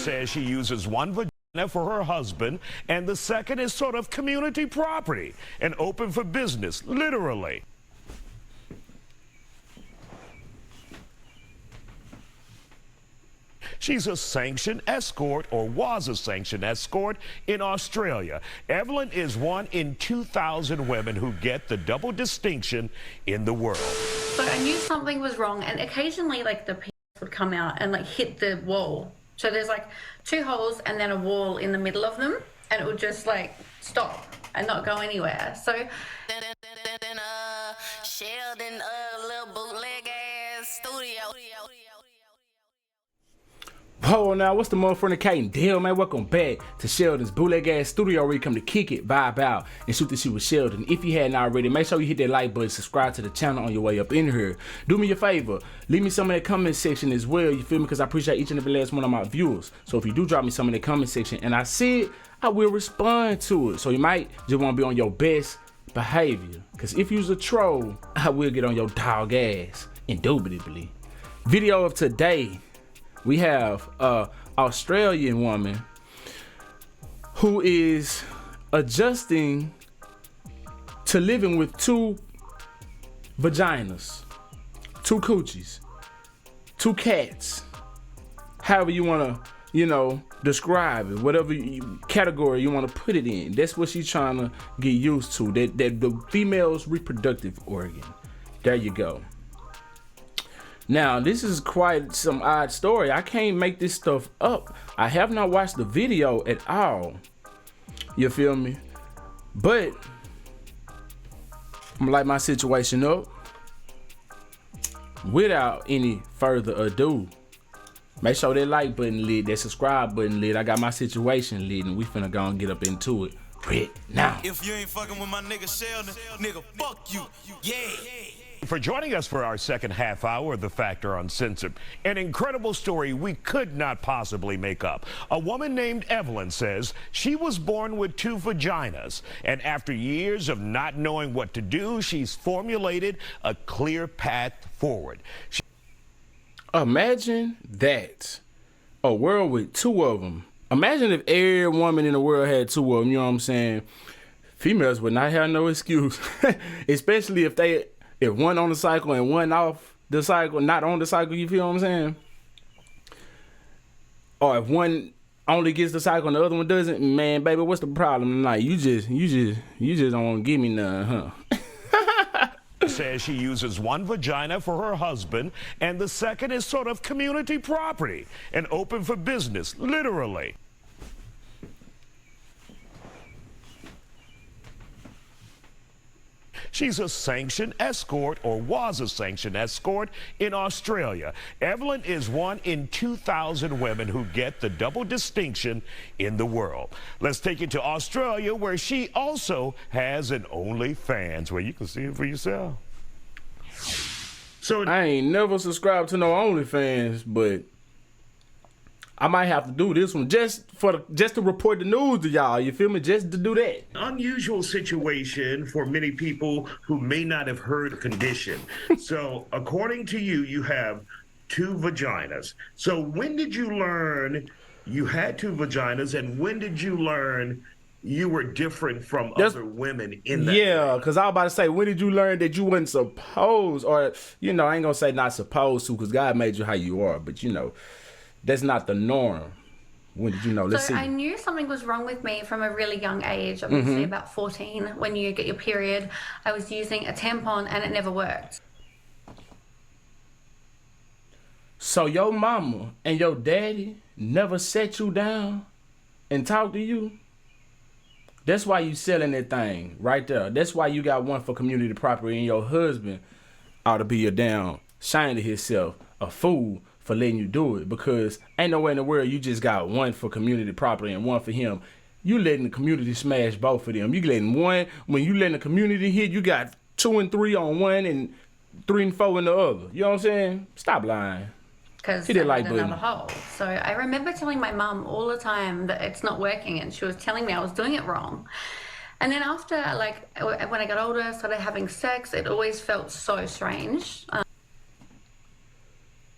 says she uses one vagina for her husband, and the second is sort of community property and open for business, literally. She's a sanctioned escort, or was a sanctioned escort, in Australia. Evelyn is one in 2,000 women who get the double distinction in the world. So I knew something was wrong, and occasionally like the penis would come out and like hit the wall. So there's like 2 holes and then a wall in the middle of them, and it would just like stop and not go anywhere. So Sheldon, little bootleg ass studio. Whoa, now what's the motherfucking cat and deal, man? Welcome back to Sheldon's bootleg ass studio, where you come to kick it, vibe out, and shoot the shit with Sheldon. If you hadn't already, make sure you hit that like button, subscribe to the channel on your way up in here. Do me a favor, leave me some in the comment section as well, you feel me? Because I appreciate each and every last one of my viewers. So if you do drop me some in the comment section and I see it, I will respond to it. So you might just want to be on your best behavior. Because if you's a troll, I will get on your dog ass, indubitably. Video of today. We have a Australian woman who is adjusting to living with 2 vaginas, 2 coochies, 2 cats, however you want to, describe it, whatever category you want to put it in. That's what she's trying to get used to, that the female's reproductive organ. There you go. Now, this is quite some odd story. I can't make this stuff up. I have not watched the video at all. You feel me? But I'm gonna light my situation up. Without any further ado, make sure that like button lit, that subscribe button lit. I got my situation lit, and we finna go and get up into it right now. If you ain't fucking with my nigga Sheldon, nigga, fuck you. Yeah. For joining us for our second half hour of The Factor Uncensored. An incredible story we could not possibly make up. A woman named Evelyn says she was born with 2 vaginas, and after years of not knowing what to do, she's formulated a clear path forward. Imagine that. A world with 2 of them. Imagine if every woman in the world had 2 of them, you know what I'm saying? Females would not have no excuse, especially if one on the cycle and one off the cycle, not on the cycle, you feel what I'm saying? Or if one only gets the cycle and the other one doesn't, man, baby, what's the problem tonight? You just don't want to give me none, huh? Says she uses one vagina for her husband, and the second is sort of community property and open for business, literally. She's a sanctioned escort, or was a sanctioned escort, in Australia. Evelyn is one in 2,000 women who get the double distinction in the world. Let's take you to Australia, where she also has an OnlyFans, where you can see it for yourself. So I ain't never subscribed to no OnlyFans, but I might have to do this one just to report the news to y'all. You feel me? Just to do that. Unusual situation for many people who may not have heard the condition. So according to you, you have 2 vaginas. So when did you learn you had 2 vaginas, and when did you learn you were different from other women in that? Yeah, because I was about to say, when did you learn that you wasn't supposed, or, I ain't going to say not supposed to, because God made you how you are, but, that's not the norm. When did you know? Let's see. I knew something was wrong with me from a really young age, obviously about 14. When you get your period, I was using a tampon and it never worked. So your mama and your daddy never sat you down and talked to you? That's why you selling that thing right there. That's why you got one for community property, and your husband ought to be a damn shame to himself, a fool for letting you do it, because ain't nowhere in the world you just got one for community property and one for him. You letting the community smash both of them. You letting one, when you letting the community hit, you got 2 and 3 on one and 3 and 4 in the other. You know what I'm saying? Stop lying. Because I had another hole. So I remember telling my mum all the time that it's not working, and she was telling me I was doing it wrong. And then after, when I got older, started having sex, it always felt so strange.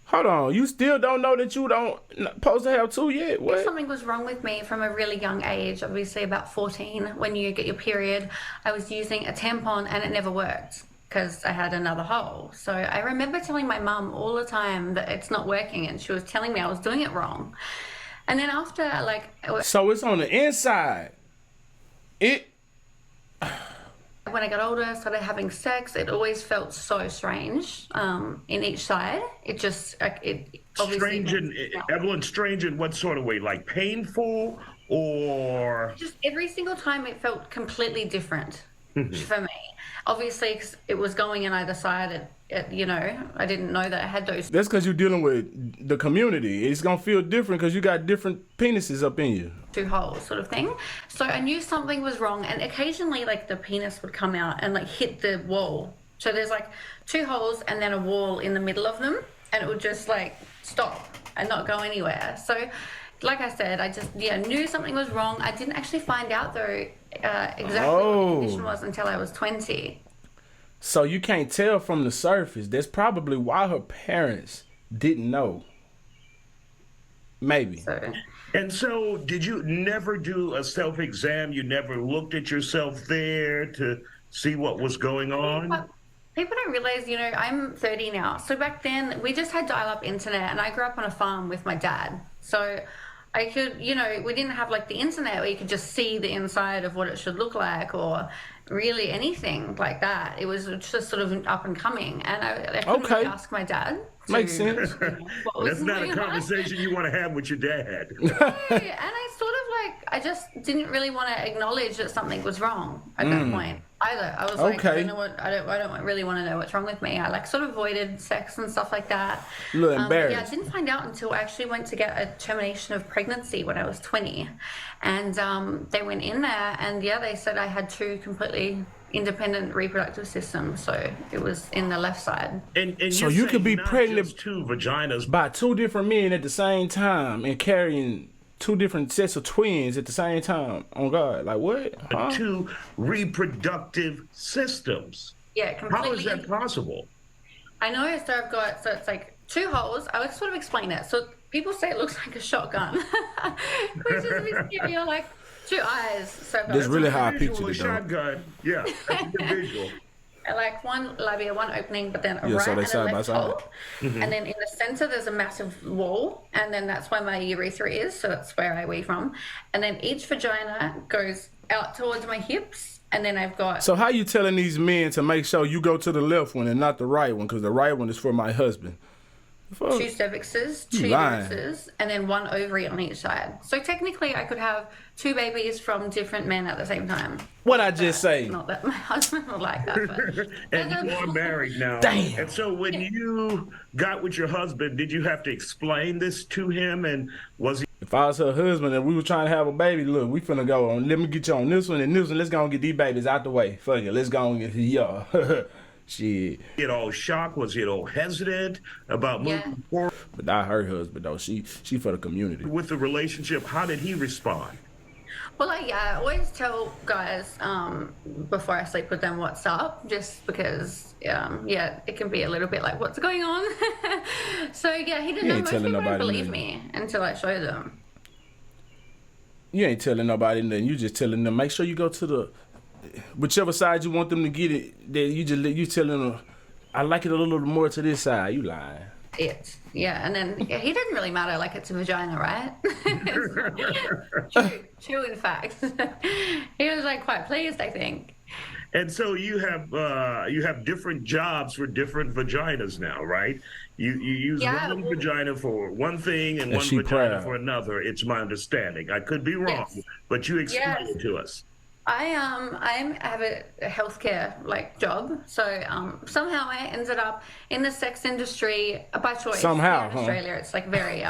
Hold on, you still don't know that you don't supposed to have two yet? What? Something was wrong with me from a really young age, obviously about 14. When you get your period, I was using a tampon and it never worked because I had another hole. So I remember telling my mum all the time that it's not working, and she was telling me I was doing it wrong. And then after, like... So it's on the inside. When I got older, I started having sex. It always felt so strange in each side. It just, it obviously... Evelyn, strange in what sort of way? Like painful or... Just every single time it felt completely different for me. Obviously, 'cause it was going in either side. You know, I didn't know that I had those. That's because you're dealing with the community. It's going to feel different because you got different penises up in you. Two holes sort of thing. So I knew something was wrong, and occasionally like the penis would come out and like hit the wall. So there's like two holes and then a wall in the middle of them, and it would just like stop and not go anywhere. So like I said, I just knew something was wrong. I didn't actually find out though exactly what the condition was until I was 20. So you can't tell from the surface. That's probably why her parents didn't know. Maybe. And so did you never do a self-exam? You never looked at yourself there to see what was going on? People don't realize, you know, I'm 30 now. So back then we just had dial-up internet, and I grew up on a farm with my dad. So I could, you know, we didn't have like the internet where you could just see the inside of what it should look like or really anything like that. It was just sort of up and coming, and I couldn't really ask my dad. Makes sense. That's not a conversation you want to have with your dad. No, and I sort of like, I just didn't really want to acknowledge that something was wrong at that point either. I was like, I don't know what, I don't really want to know what's wrong with me. I like sort of avoided sex and stuff like that. A little embarrassed. Yeah, I didn't find out until I actually went to get a termination of pregnancy when I was 20, and they went in there, and they said I had two completely independent reproductive systems, so it was in the left side. And so you could be pregnant two vaginas by two different men at the same time and carrying two different sets of twins at the same time. Oh God, like what? Huh? Two reproductive systems. Yeah, completely. How is that possible? I know. So I've got, so it's like two holes. I would sort of explain it. So people say it looks like a shotgun, which is a bit scary. You're like, two eyes. So that's really how I pictured it, shotgun. Yeah, that's the visual. Like one labia, one opening, but then a so right they and a left hole. Mm-hmm. And then in the center, there's a massive wall. And then that's where my urethra is. So that's where I wee from. And then each vagina goes out towards my hips. And then I've got... So how you telling these men to make sure you go to the left one and not the right one? Because the right one is for my husband. Two cervixes, two uteruses, and then one ovary on each side. So technically, I could have two babies from different men at the same time. What I just say? Not that my husband would like that, but... And you are married now. Damn. And so when you got with your husband, did you have to explain this to him? And was he... If I was her husband and we were trying to have a baby, look, we finna go on. Let me get you on this one and this one. Let's go and get these babies out the way. Fuck it. Let's go and get shit. Get all shocked? Was he all hesitant about moving forward? But not her husband though. She for the community. With the relationship, how did he respond? Well, I always tell guys before I sleep with them what's up, just because, it can be a little bit like, what's going on? So, he didn't know. Most people don't believe me until I show them. You ain't telling nobody nothing. You just telling them, make sure you go to the... Whichever side you want them to get it, then you telling them, I like it a little more to this side. You lying. And then he didn't really matter, like it's a vagina, right? True, in fact. He was like quite pleased, I think. And so you have different jobs for different vaginas now, right? You use one vagina for one thing and one vagina for another. It's my understanding. I could be wrong, but you explain it to us. I have a healthcare job, so somehow I ended up in the sex industry by choice. Somehow, in Australia, it's like very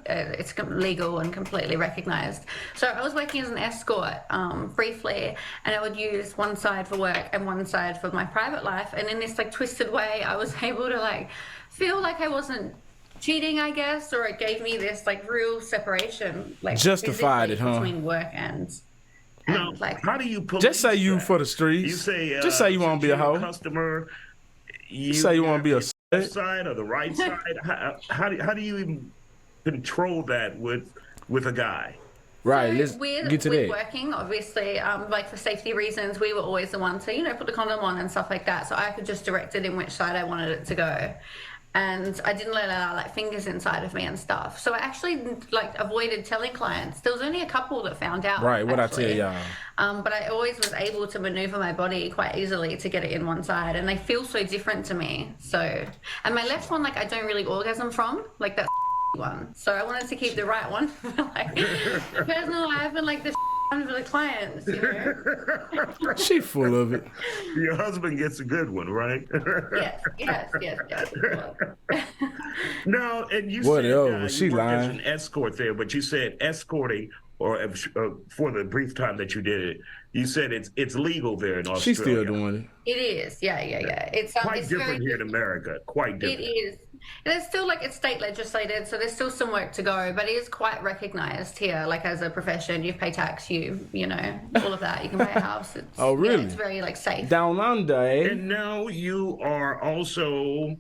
it's legal and completely recognized. So I was working as an escort briefly, and I would use one side for work and one side for my private life. And in this twisted way, I was able to feel like I wasn't cheating, I guess, or it gave me this real separation, justified it, between work and. Now, how do you police just say you that? for the streets? You say just say you want to be a hoe. Customer. You say you want to be a left side or the right side? How do you even control that with a guy? Right, So let's get to that. working, obviously, like for safety reasons, we were always the ones to, put the condom on and stuff like that. So I could just direct it in which side I wanted it to go. And I didn't let out like fingers inside of me and stuff. So I actually like avoided telling clients. There was only a couple that found out. Right, what actually. I tell y'all. But I always was able to maneuver my body quite easily to get it in one side. And they feel so different to me. So, and my left one, like I don't really orgasm from, like that one. So I wanted to keep the right one. Like personal life and like the one for the clients, She full of it. Your husband gets a good one, right? Yes. No, and you Whatever, said she you worked as lying. an escort there, but you said escorting, or for the brief time that you did it, you said it's legal there in Australia. She's still doing It is, yeah. It's quite it's different very here in America. Quite different. It is. And it's still like it's state legislated, so there's still some work to go, but it is quite recognized here, like as a profession. You pay tax, you know, all of that. You can buy a house. It's, Oh, really? Yeah, it's very like safe. it. Down under, eh? And now you are also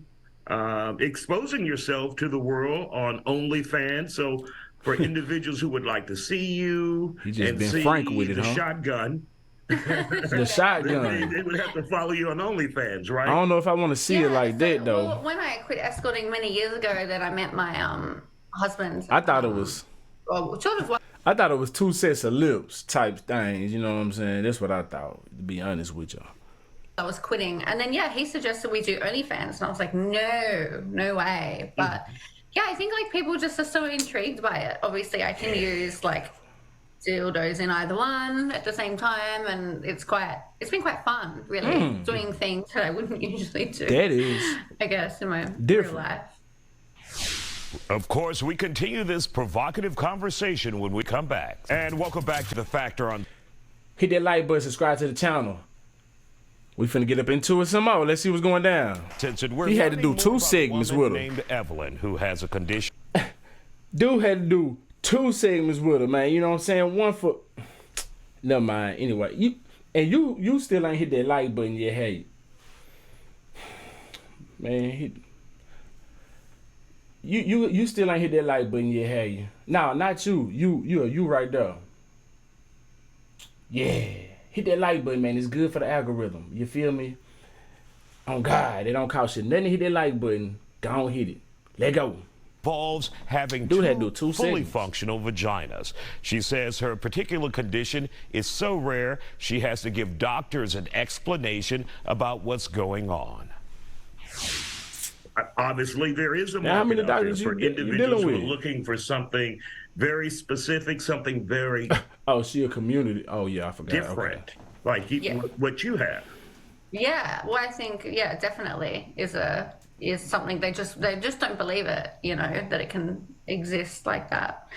exposing yourself to the world on OnlyFans. So for individuals who would like to see you He just and been see frank with it, the huh? shotgun, The shotgun. they would have to follow you on OnlyFans, right? I don't know if I want to see it like that, though. Well, when I quit escorting many years ago, that I met my husband. I thought it was... Well, sort of. I thought it was two sets of lips type things, you know what I'm saying? That's what I thought, to be honest with y'all. I was quitting, and then he suggested we do OnlyFans, and I was like, no way. But I think like people just are so intrigued by it. Obviously, I can use like dildos in either one at the same time, and it's been quite fun, really, doing things that I wouldn't usually do. That is I guess in my different real life. Of course, we continue this provocative conversation when we come back. And welcome back to The Factor on... Hit that like button, subscribe to the channel. We finna get up into it some more. Let's see what's going down. He had to do 2 segments with her. Named Evelyn, who has a condition. Dude had to do 2 segments with her, man. You know what I'm saying? One for... Never mind. Anyway, you still ain't hit that like button yet, hey. Man, you still ain't hit that like button yet, hey. No, not you. You right there. Yeah. Hit that like button, man. It's good for the algorithm. You feel me? On God, it don't cost you nothing to hit that like button. Go on, hit it. Let go. Involves having Dude had to do two 2 fully segments. functional vaginas. She says her particular condition is so rare, she has to give doctors an explanation about what's going on. Obviously, there is a Now, how many market out there doctors for you individuals who are dealing with? looking for something very specific, something very Oh, she a community. Oh, yeah, I forgot. different, Okay. like Yeah. what you have. Yeah, well, I think definitely is something they just don't believe it, that it can exist like that,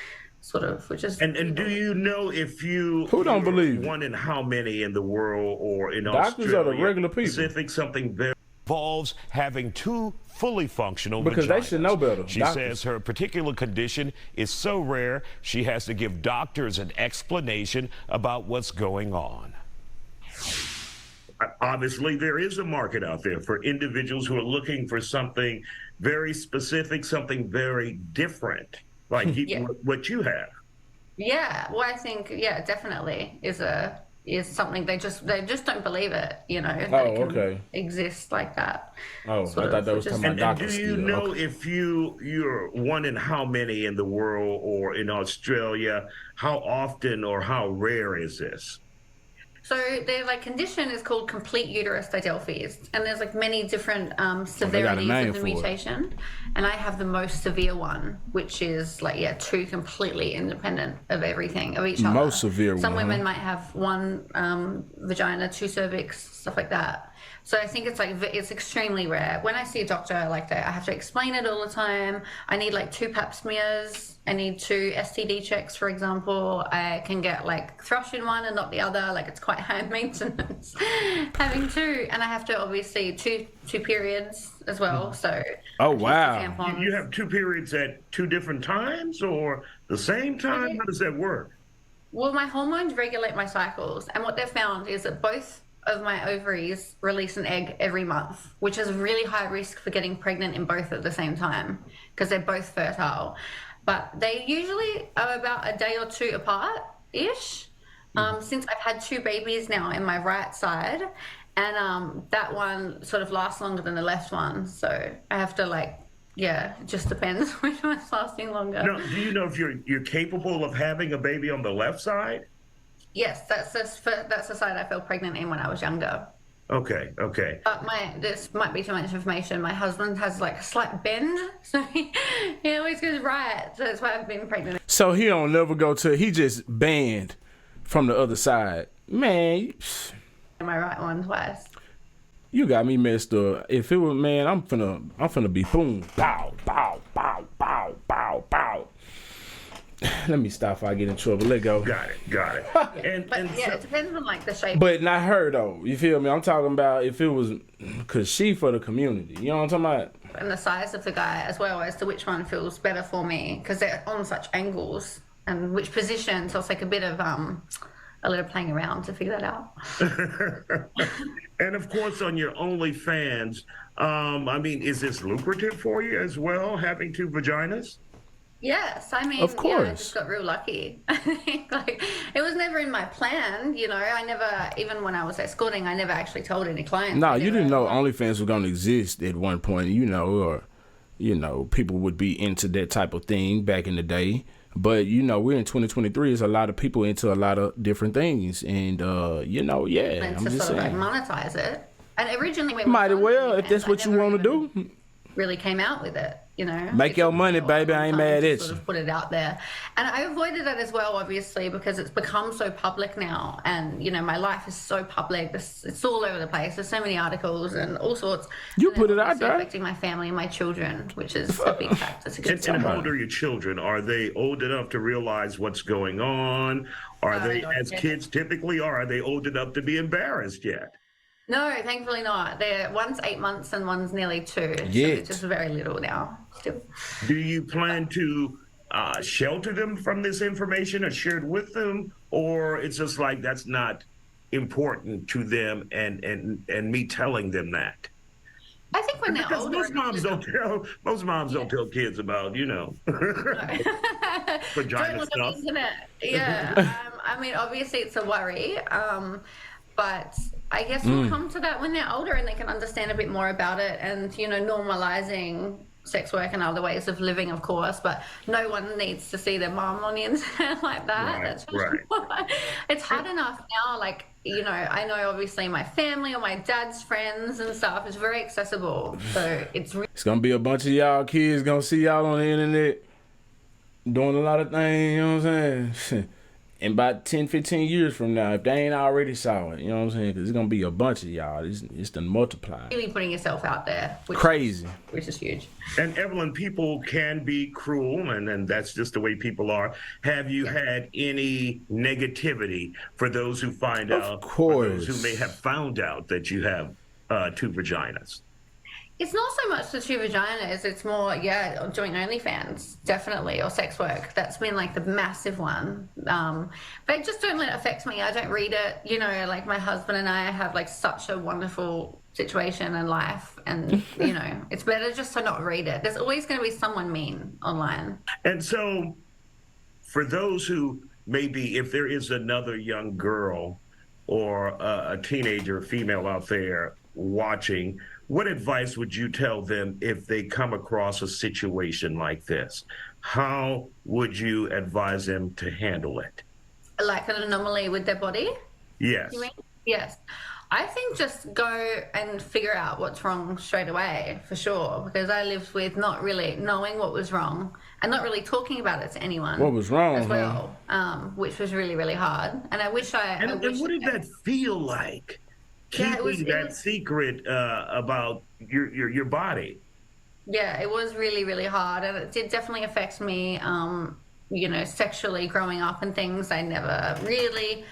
sort of, which is. And do you know if you Who don't you're believe it? one in how many in the world or in Doctors Australia? are the regular people. Specific something very involves having 2 fully functional Because they should vaginas. know better. She Doctors. says her particular condition is so rare, she has to give doctors an explanation about what's going on. Obviously, there is a market out there for individuals who are looking for something very specific, something very different, like what you have. Yeah, well, I think definitely is something they just don't believe it, that Oh, it can okay. exist like that. Oh, I sort thought of, that was which is- talking about And do doctors. you still. know Okay. if you're one in how many in the world or in Australia? How often or how rare is this? So their condition is called complete uterus didelphes, and there's many different they got a severities name of the for it. mutation, and I have the most severe one, which is 2 completely independent of everything of each other. Most severe Some one, women huh? might have 1 vagina, 2 cervix, stuff like that. So I think it's extremely rare. When I see a doctor like that, I have to explain it all the time. I need 2 pap smears. I need 2 STD checks, for example. I can get thrush in one and not the other. It's quite high maintenance having 2. And I have to obviously two periods as well. So Oh, I use wow. the tampons. You have 2 periods at 2 different times or the same time? How does that work? Well, my hormones regulate my cycles, and what they've found is that both of my ovaries release an egg every month, which is really high risk for getting pregnant in both at the same time because they're both fertile. But they usually are about a day or two apart-ish. Since I've had 2 babies now in my right side, and that one sort of lasts longer than the left one. So I have to it just depends which one's lasting longer. Now, do you know if you're capable of having a baby on the left side? Yes, that's the side I fell pregnant in when I was younger. Okay. But this might be too much information. My husband has a slight bend, so he always goes right. So that's why I've been pregnant. So he don't never go to. He just banned from the other side. Man, My right one twice. you got me messed up. If it was, man, I'm finna be boom, bow, bow, bow, bow, bow, bow. Let me stop before I get in trouble. Let go. Got it. It depends on the shape. But not her though. You feel me? I'm talking about if it was, cause she for the community. You know what I'm talking about? And the size of the guy as well as to which one feels better for me, because they're on such angles and which position. So it's a bit of a little playing around to figure that out. And of course, on your OnlyFans, is this lucrative for you as well, having 2 vaginas? Yes, of course. I just got real lucky. It was never in my plan, I never, even when I was escorting, I never actually told any clients. No, you didn't know OnlyFans was gonna exist at one point, or people would be into that type of thing back in the day. But we're in 2023. There's a lot of people into a lot of different things, and And I'm to just sort saying. of monetize it. And originally, when Might as well if that's what you want to do. Really came out with it, Make your money, baby. I ain't mad at sort you. of put it out there, and I avoided it as well, obviously, because it's become so public now, and my life is so public. It's all over the place. There's so many articles and all sorts. You and put it out obviously there. Affecting my family and my children, which is a big factor. And how old are your children? Are they old enough to realize what's going on? Are they, as kids typically are they old enough to be embarrassed yet? No, thankfully not. One's 8 months and one's nearly 2. So it's just very little now. Still. Do you plan to shelter them from this information or share it with them, or it's just that's not important to them, and me telling them that? I think when they're Because older, most moms don't tell kids about vagina stuff. Yeah. Obviously it's a worry, but I guess we'll come to that when they're older and they can understand a bit more about it, and normalizing sex work and other ways of living, of course, but no one needs to see their mom on the internet like that. That's for sure. It's hard enough now, I know obviously my family or my dad's friends and stuff is very accessible, so it's gonna be a bunch of y'all kids gonna see y'all on the internet doing a lot of things, you know what I'm saying? In about 10, 15 years from now, if they ain't already saw it, you know what I'm saying? Because it's going to be a bunch of y'all. It's done multiplied. Really putting yourself out there. Crazy. Which is huge. And Evelyn, people can be cruel, and that's just the way people are. Have you had any negativity for those who find out? Of course. For those who may have found out that you have 2 vaginas? It's not so much the 2 vaginas, it's more, joint OnlyFans, definitely, or sex work. That's been the massive one. But just don't let it affect me. I don't read it. My husband and I have such a wonderful situation in life, and it's better just to not read it. There's always going to be someone mean online. And so for those who maybe, if there is another young girl or a teenager, female out there watching, what advice would you tell them if they come across a situation like this? How would you advise them to handle it? Like an anomaly with their body? Yes. You mean? Yes. I think just go and figure out what's wrong straight away, for sure, because I lived with not really knowing what was wrong and not really talking about it to anyone. What was wrong, as well, which was really, really hard. And I wish And what did that feel like? Keeping that secret about your body. Yeah, it was really, really hard, and it did definitely affect me, sexually growing up and things. I never really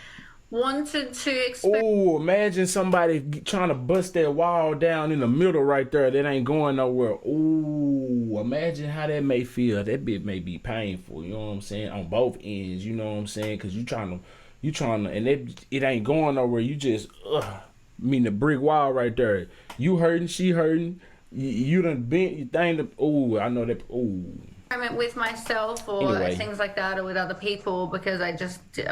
wanted to experience. Oh, imagine somebody trying to bust that wall down in the middle right there that ain't going nowhere. Oh, imagine how that may feel. That bit may be painful, you know what I'm saying, on both ends, you know what I'm saying, because you trying to, and it ain't going nowhere. You just, mean the brick wall right there. You hurting, she hurting. You done bent your thing. Oh, I know that. Oh. With myself or Anyway. things like that, or with other people, because I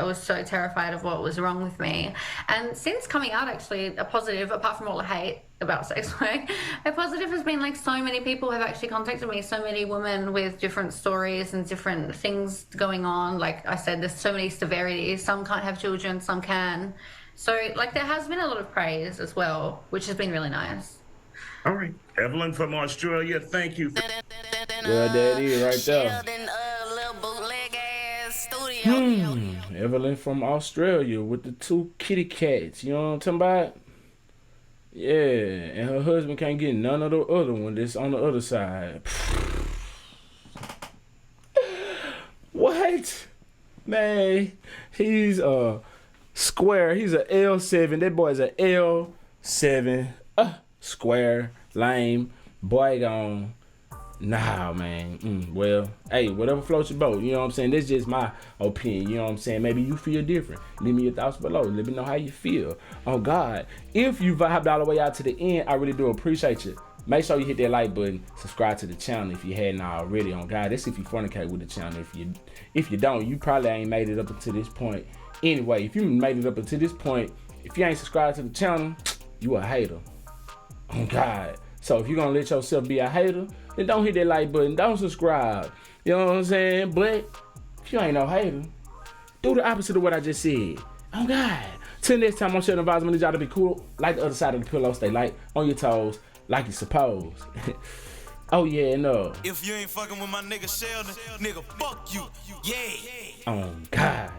was so terrified of what was wrong with me. And since coming out, actually, a positive, apart from all the hate about sex work, a positive has been like so many people have actually contacted me, so many women with different stories and different things going on. Like I said, there's so many severities. Some can't have children, some can. So like there has been a lot of praise as well, which has been really nice. All right. Evelyn from Australia, thank you. Well, that is right there. Sheldon, little bootleg ass studio. Evelyn from Australia with the 2 kitty cats. You know what I'm talking about? Yeah, and her husband can't get none of the other one that's on the other side. What? Man, he's a square. He's a L7. That boy's a L7. Square. Lame. Boy gone. Nah, man. Well, hey, whatever floats your boat. You know what I'm saying? That's just my opinion. You know what I'm saying? Maybe you feel different. Leave me your thoughts below. Let me know how you feel. Oh, God. If you vibed all the way out to the end, I really do appreciate you. Make sure you hit that like button. Subscribe to the channel if you hadn't already. On God, that's if you fornicate with the channel. If you don't, you probably ain't made it up until this point. Anyway, if you made it up until this point, if you ain't subscribed to the channel, you a hater. Oh, God. So if you're going to let yourself be a hater, then don't hit that like button. Don't subscribe. You know what I'm saying? But if you ain't no hater, do the opposite of what I just said. Oh, God. Till next time, I'm SheldonVybez. I need y'all to be cool. Like the other side of the pillow. Stay light on your toes like you suppose. Oh, yeah, no. If you ain't fucking with my nigga Sheldon, nigga, fuck you. Yeah. Oh, God.